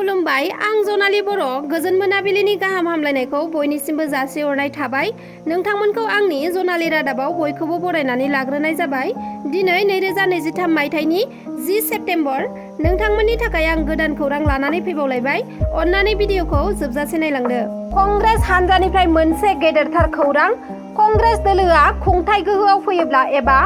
खुलुमबाय आं जनालि बर' गोजोन मोनाबिलिनि गाहाम हामलायनायखौ बयनिसिमबो जासिहरनाय थाबाय। नोंथांमोनखौ आंनि जनालि रादाबाव बयखौबो बरायनानै लाग्रोनाय जाबाय। दिनै 2023 मायथाइनि 10 सेप्तेम्बर नोंथांमोननि थाखाय आं गोदान खौरां लानानै फैबावलायबाय। अन्नानै भिडिअखौ जोबजासे नायलांदो। कंग्रेस हानजानिफ्राय मोनसे गेदेरथार खौरां। कंग्रेस दोलोआ खुंथाय गोहोआव फैयोब्ला एबा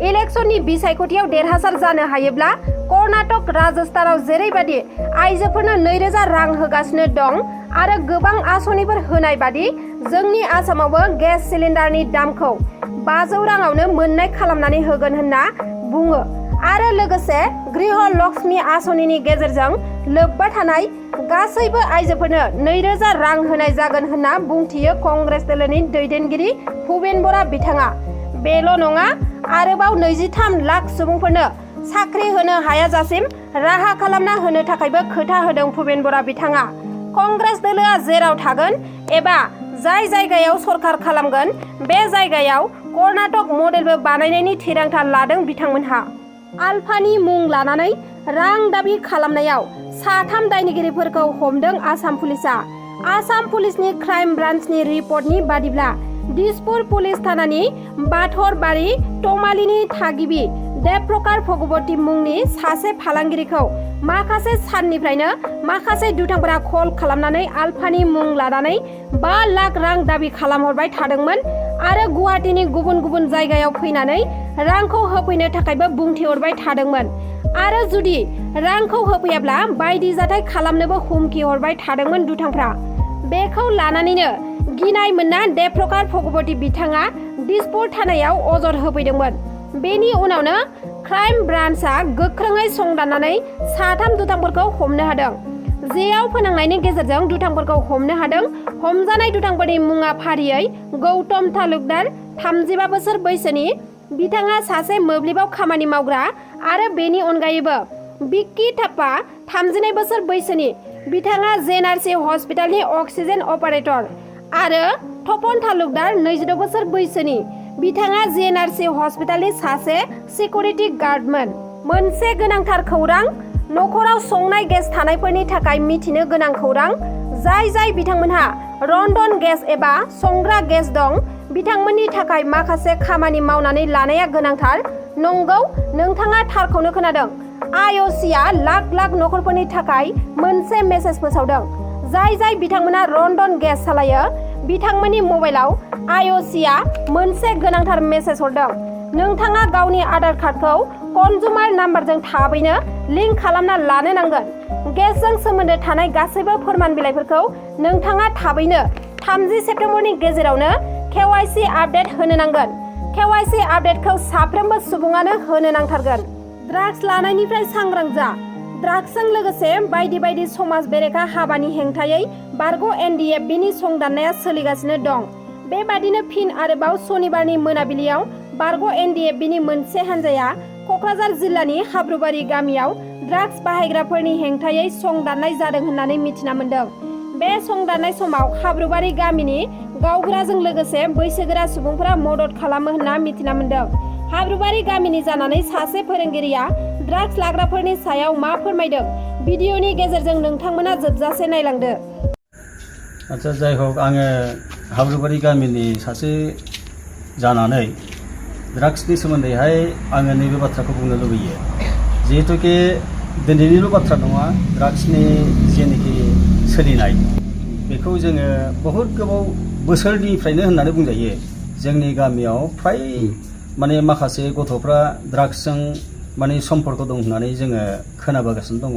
इलेक्शननि बिसायख'थियाव देरहासार जानो हायोब्ला कर्नाटक राजस्थानाव जेरैबादि आइजोफोरनो 2000 रां होगासिनो दं आरो गोबां आसनिफोर होनाय बादि जोंनि आसामावबो गेस सिलिन्डारनि दामखौ 500 राङावनो मोननाय खालामनानै होगोन होनना बुङो आरो लोगोसे गृह लक्ष्मी आसनिनि गेजेरजों लोब्बा थानाय गासैबो आइजोफोरनो 2000 रां होनाय जागोन होनना बुंथियो कंग्रेस दोलोनि दैदेनगिरि भुपेन बरा बिथाङा। बेल' नङा, आरोबाव 23 लाख सुबुंफोरनो साख्रि होनो हायाजासिम राहा खालामना होनो थाखायबो खोथा होदों भुपेन बरा बिथाङा। कंग्रेस दोलोआ जेराव थागोन एबा जाय जायगायाव सरकार खालामगोन बे जायगायाव कर्नाटक मडेलबो बानायनायनि थिरांथा लादों बिथांमोनहा। आलफानि मुं लानानै रां दाबि खालामनायाव 3 दायनिगिरिफोरखौ हमदों आसाम पुलिसआ। आसाम पुलिसनि क्राइम ब्रान्चनि रिपर्टनि बादिब्ला दिसपुर पुलिस थानानि बाथरबारि टमालिनि थागिबि देबप्रकार भगवती मुंनि सासे फालांगिरिखौ माखासे साननिफ्रायनो माखासे दुथांफोरा कल खालामनानै आलफानि मुं लानानै 5 लाख रां दाबि खालामहरबाय थादोंमोन आरो गुवाहाटीनि गुबुन गुबुन जायगायाव फैनानै रांखौ होफैनो थाखायबो बुंथिहरबाय थादोंमोन आरो जुदि रांखौ होफैयाब्ला बायदि जाथाय खालामनोबो हुमखि हरबाय थादोंमोन दुथांफ्रा। बेखौ लानानैनो गिनाय मोनना देबप्रकार भगवती बिथाङा दिसपुर थानायाव अजद होफैदोंमोन। बेनि उनावनो क्राइम ब्रान्चआ गोख्रोङै संदाननानै 3 दुथांफोरखौ हमनो हादों। जेआव फोनांनायनि गेजेरजों दुथांफोरखौ हमनो हादों। हमजानाय दुथांफोरनि मुङा फारियै गौतम तालुकदार 35 बोसोर बैसोनि, बिथाङा सासे मोब्लिबाव खामानि मावग्रा आरो बेनि अनगायैबो बिक्की थाप्पा 39 बोसोर बैसोनि, बिथाङा जेएनआरसि हस्पिटालनि अक्सिजेन अपारेटर आरो तपन तालुकदार 26 बोसोर बैसोनि, बिथाङा जेएनआरसि हस्पिटालनि सासे सिकिउरिटि गार्डमोन। मोनसे गोनांथार खौरां, नखराव संनाय गेस थानायफोरनि थाखाय मिथिनो गोनां खौरां। जाय बिथांमोनहा रन्धन गेस एबा संग्रा गेस दं बिथांमोननि थाखाय माखासे खामानि मावनानै लानाया गोनांथार। नंगौ, नोंथाङा थारखौनो खोनादों। आईओसीआ लाख लाख नखरफोरनि थाखाय मोनसे मेसेज फोसावदों। जाय बिथांमोना रन्धन गेस सालायो बिथांमोननि मबाइलाव आईओसीआ मोनसे गोनांथार मेसेज हरदों। नोंथाङा गावनि आधार कार्डखौ कनजुमार नाम्बारजों थाबैनो लिंक खालामना लानो नांगोन। गेसजों सोमोन्दो थानाय गासैबो फोरमान बिलाइफोरखौ नोंथाङा थाबैनो 30 सेप्तेम्बरनि गेजेरावनो केवाईसी आपडेट होनो नांगोन। केवाईसी आपडेटखौ साफ्रोमबो सुबुङानो होनो नांथारगोन। ड्राग्स लानायनिफ्राय सांग्रां जा। ड्राग्सजों लोगोसे बायदि समाज बेरेखा हाबानि हेंथायै बारग' NDFBनि संदाननाया सोलिगासिनो दं। बेबादिनो फिन आरोबाव सनिबारनि मोनाबिलियाव बारग' NDFBनि मोनसे हान्जाया क'क्राझार जिल्लानि हाब्रुबारि गामियाव ड्राग्स बाहायग्राफोरनि हेंथायै संदाननाय जादों होननानै मिथिना मोन्दों। बे संदाननाय समाव हाब्रुबारि गामिनि गावबुराजों लोगोसे बैसोगोरा सुबुंफोरा मदद खालामो होनना मिथिना मोन्दों। हाब्रुबारि गामिनि जानानै सासे फोरोंगिरिया ड्राग्स लाग्राफोरनि सायाव मा फोरमायदों भिडिअनि गेजेरजों नोंथांमोना जोबजासे नायलांदो। आच्छा, जाय हक, आङो हाब्रुबारि गामिनि सासे जानानै ड्राग्सनि सोमोन्दैहाय आङो नैबे बाथ्राखौ बुंनो लुबैयो। जिहेतुके दिनैनिल' बाथ्रा नङा, ड्राग्सनि जेनोखि सोलिनाय बेखौ जोङो बहुद गोबाव बोसोरनिफ्रायनो होननानै बुंजायो। जोंनि गामियाव फ्राय माखासे गथ'फ्रा ड्राग्सजों सम्पर्क दं होननानै जोङो खोनाबोगासिनो दङ।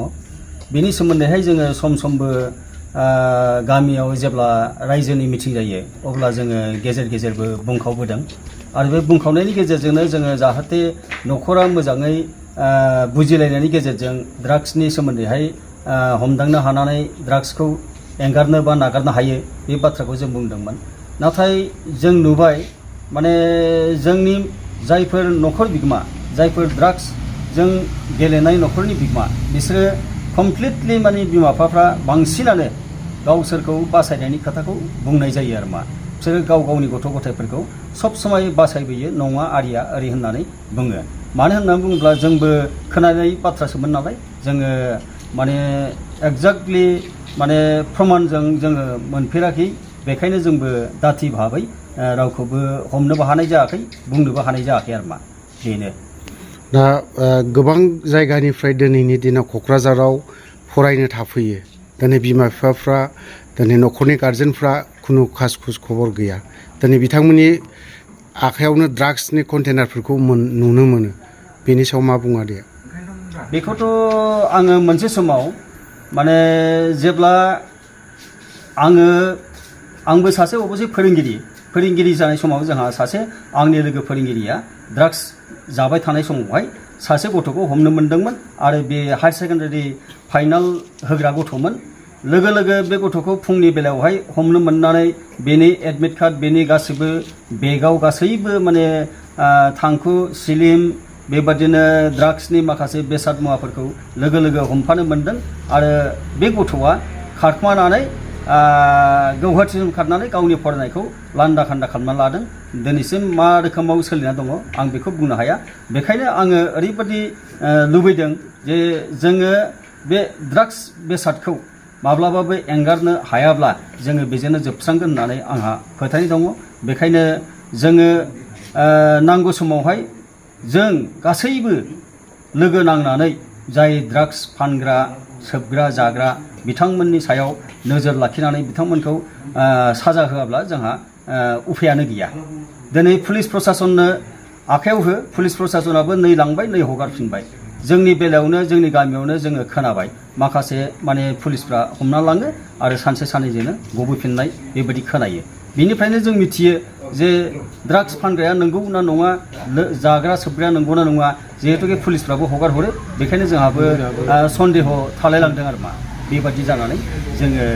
बेनि सोमोन्दैहाय जोङो समबो गामियाव जेब्ला रायजोनि मिटिं जायो अब्ला जोङो गेजेरबो बुंखावबोदों आरो बे बुंखावनायनि गेजेरजोंनो जोङो जाहाथे न'खरा मोजाङै बुजिलायनायनि गेजेरजों ड्राग्सनि सोमोन्दैहाय हमदांनो हानानै ड्राग्सखौ एंगारनो बा नागारनो हायो बे बाथ्राखौ जों बुंदोंमोन। नाथाय जों नुबाय जोंनि जायफोर न'खर बिगोमा, जायफोर ड्राग्सजों गेलेनाय न'खरनि बिगोमा, बिसोरो कमप्लिटलि बिमा बिफाफ्रा बांसिनानो गावसोरखौ बासायनायनि खोथाखौ बुंनाय जायो आरो बिसोरो गावनि गथ' गथायफोरखौ सब समय बासायबोयो, नङा आरिया ओरै होननानै बुङो। मानो होननानै बुङोब्ला जोंबो खोनानाय बाथ्रासोमोन नालाय, जोङो माने एक्जाक्टलि माने प्रमाणजों जोङो मोनफेराखै बेखायनो जोंबो दाथि भाबै रावखौबो हमनोबो हानाय जायाखै बुंनोबो हानाय जायाखै आरो मा बेनो दा गोबां जायगानिफ्राय दिनैनि दिनाव क'क्राझाराव फरायनो थाफैयो दिनै बिमा बिफाफ्रा दिनै न'खरनि गार्जेनफ्रा खुनु खास खुस खबर गैया दिनै बिथांमोननि आखायावनो ड्राग्सनि कन्टेनारफोरखौ नुनो मोनो बेनि सायाव मा बुङा दे बेखौथ' आङो मोनसे समाव माने जेब्ला आंबो सासे अबसे फोरोंगिरि जानाय समाव जोंहा सासे आंनि लोगो फोरोंगिरिया ड्राग्स जाबाय थानाय समावहाय सासे गथ'खौ हमनो मोनदोंमोन आरो बे हायार सेकेन्डारि फाइनाल होग्रा गथ'मोन लोगो लोगो बे गथ'खौ फुंनि बेलायावहाय हमनो मोननानै बेनि एडमिट कार्ड बेनि गासैबो बेगाव गासैबो माने थांखु सिलिम बेबादिनो ड्राग्सनि माखासे बेसाद मुवाफोरखौ लोगो लोगो हमफानो मोनदों आरो बे गथ'आ खारखुमानानै गुवाहाटीसिम खारनानै गावनि फरायनायखौ लान्दा खान्दा खालामना लादों दिनैसिम मा रोखोमाव सोलिना दङ आं बेखौ बुंनो हाया बेखायनो आङो ओरैबादि लुबैदों जे जोङो बे ड्राग्स बेसादखौ माब्लाबाबो एंगारनो हायाब्ला जोङो बेजोंनो जोबस्रांगोन होननानै आंहा फोथायनाय दङ बेखायनो जोङो नांगौ समावहाय जों गासैबो लोगो नांनानै जाय ड्राग्स फानग्रा सोबग्रा जाग्रा बिथांमोननि सायाव नोजोर लाखिनानै बिथांमोनखौ साजा होआब्ला जोंहा उफायानो गैया दिनै पुलिस प्रसासननो आखायाव हो पुलिस प्रसासनाबो नै लांबाय नै हगारफिनबाय जोंनि बेलायावनो जोंनि गामियावनो जोङो खोनाबाय माखासे माने पुलिसफ्रा हमना लाङो आरो सानसे साननैजोंनो गबोफिननाय बेबायदि खोनायो बिनिफ्रायनो जों मिथियो जे ड्राग्स फानग्राया नंगौ ना नङा जाग्रा सोबग्राया नंगौ ना नङा जिहेतुके पुलिसफ्राबो हगार हरो बेखायनो जोंहाबो सन्देह थालायलांदों आरो मा बेबादि जानानै जोङो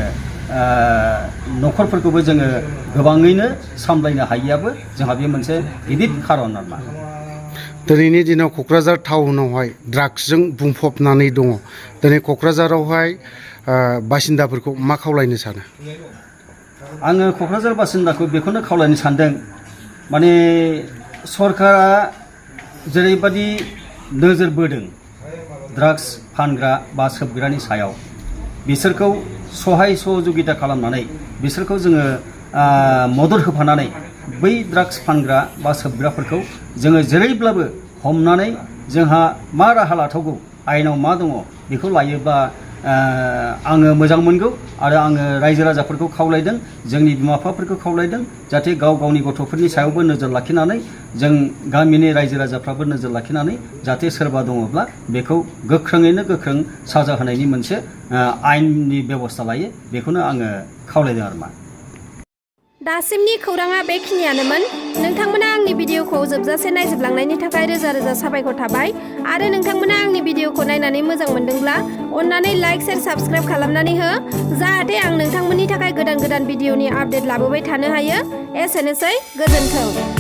न'खरफोरखौबो जोङो गोबाङैनो सामलायनो हायैयाबो जोंहा बे मोनसे गिदिर खारन आरो मा दिनैनि दिनाव क'क्राझार टाउनावहाय ड्राग्सजों बुंफबनानै दङ दिनै क'क्राझारावहाय बासिन्दाफोरखौ मा खावलायनो सानो आङो क'क्राझार बासिन्दाखौ बेखौनो खावलायनो सानदों माने सरकारा जेरैबादि नोजोर बोदों ड्राग्स फानग्रा बा सोबग्रानि सायाव बिसोरखौ सहाय सहजुगिता खालामनानै बिसोरखौ जोङो मदद होफानानै बै ड्राग्स फानग्रा बा सोबग्राफोरखौ जोङो जेरैब्लाबो हमनानै जोंहा मा राहा लाथावगौ आयेनाव मा दङ बेखौ लायोब्ला आङो मोजां मोनगौ आरो आङो रायजो राजाफोरखौ खावलायदों जोंनि बिमा बिफाफोरखौ खावलायदों जाहाथे गाव गावनि गथ'फोरनि सायावबो नोजोर लाखिनानै जों गामिनि रायजो राजाफ्राबो नोजोर लाखिनानै जाहाथे सोरबा दङब्ला बेखौ गोख्रोङैनो गोख्रों साजा होनायनि मोनसे आयेननि बेबस्था लायो बेखौनो आङो खावलायदों आरो मा दासिमनि खौराङा बेखिनियानोमोन नोंथांमोना आंनि भिडिअखौ जोबजासे नायजोबलांनायनि थाखाय रोजा रोजा साबायखर थाबाय आरो नोंथांमोना आंनि भिडिअखौ नायनानै मोजां मोनदोंब्ला अन्नानै लाइक शेयार साबस्क्राइब खालामनानै हो जाहाथे आं नोंथांमोननि थाखाय गोदान गोदान भिडिअनि आपडेट लाबोबाय थानो हायो एसेनोसै गोजोन्थों।